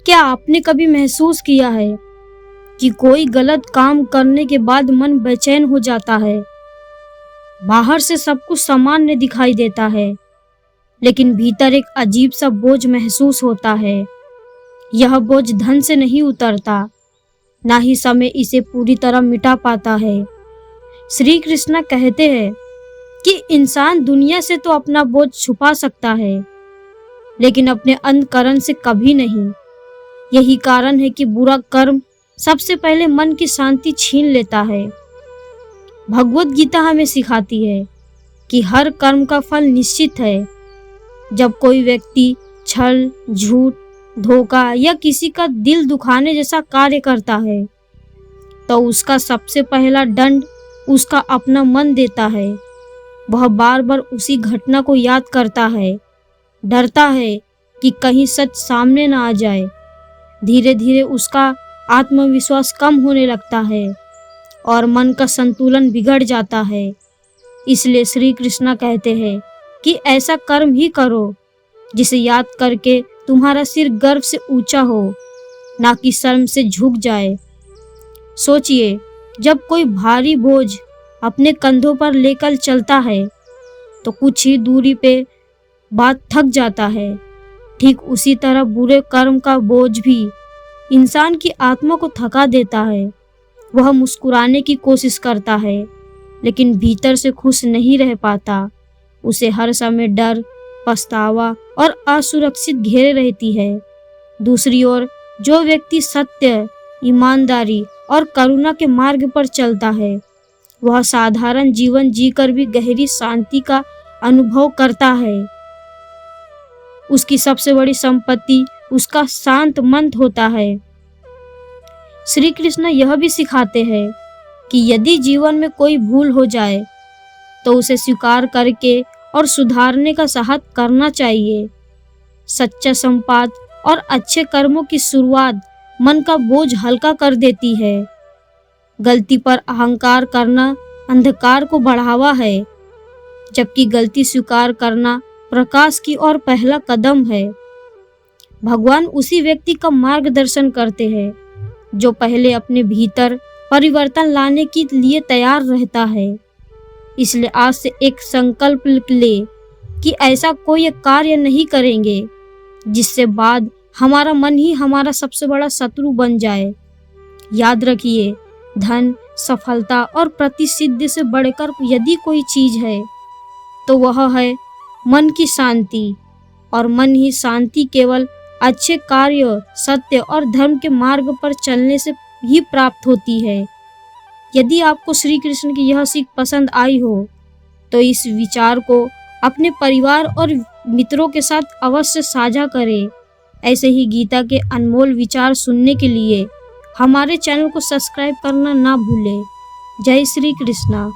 क्या आपने कभी महसूस किया है कि कोई गलत काम करने के बाद मन बेचैन हो जाता है? बाहर से सब कुछ सामान्य दिखाई देता है, लेकिन भीतर एक अजीब सा बोझ महसूस होता है। यह बोझ धन से नहीं उतरता, ना ही समय इसे पूरी तरह मिटा पाता है। श्री कृष्ण कहते हैं कि इंसान दुनिया से तो अपना बोझ छुपा सकता है, लेकिन अपने अंतःकरण से कभी नहीं। यही कारण है कि बुरा कर्म सबसे पहले मन की शांति छीन लेता है। भगवत गीता हमें सिखाती है कि हर कर्म का फल निश्चित है। जब कोई व्यक्ति छल, झूठ, धोखा या किसी का दिल दुखाने जैसा कार्य करता है, तो उसका सबसे पहला दंड उसका अपना मन देता है। वह बार बार उसी घटना को याद करता है, डरता है कि कहीं सच सामने ना आ जाए। धीरे धीरे उसका आत्मविश्वास कम होने लगता है और मन का संतुलन बिगड़ जाता है। इसलिए श्री कृष्ण कहते हैं कि ऐसा कर्म ही करो जिसे याद करके तुम्हारा सिर गर्व से ऊंचा हो, ना कि शर्म से झुक जाए। सोचिए, जब कोई भारी बोझ अपने कंधों पर लेकर चलता है तो कुछ ही दूरी पे बात थक जाता है। ठीक उसी तरह बुरे कर्म का बोझ भी इंसान की आत्मा को थका देता है। वह मुस्कुराने की कोशिश करता है, लेकिन भीतर से खुश नहीं रह पाता। उसे हर समय डर, पछतावा और असुरक्षित घेरे रहती है। दूसरी ओर जो व्यक्ति सत्य, ईमानदारी और करुणा के मार्ग पर चलता है, वह साधारण जीवन जीकर भी गहरी शांति का अनुभव करता है। उसकी सबसे बड़ी संपत्ति उसका शांत मन होता है। श्री कृष्ण यह भी सिखाते हैं कि यदि जीवन में कोई भूल हो जाए तो उसे स्वीकार करके और सुधारने का साहस करना चाहिए। सच्चा संवाद और अच्छे कर्मों की शुरुआत मन का बोझ हल्का कर देती है। गलती पर अहंकार करना अंधकार को बढ़ावा है, जबकि गलती स्वीकार करना प्रकाश की ओर पहला कदम है। भगवान उसी व्यक्ति का मार्गदर्शन करते हैं जो पहले अपने भीतर परिवर्तन लाने के लिए तैयार रहता है। इसलिए आज से एक संकल्प ले कि ऐसा कोई कार्य नहीं करेंगे जिससे बाद हमारा मन ही हमारा सबसे बड़ा शत्रु बन जाए। याद रखिए, धन, सफलता और प्रतिसिद्धि से बढ़कर यदि कोई चीज है तो वह है मन की शांति, और मन ही शांति केवल अच्छे कार्य, सत्य और धर्म के मार्ग पर चलने से ही प्राप्त होती है। यदि आपको श्री कृष्ण की यह सीख पसंद आई हो तो इस विचार को अपने परिवार और मित्रों के साथ अवश्य साझा करें। ऐसे ही गीता के अनमोल विचार सुनने के लिए हमारे चैनल को सब्सक्राइब करना ना भूलें। जय श्री कृष्णा।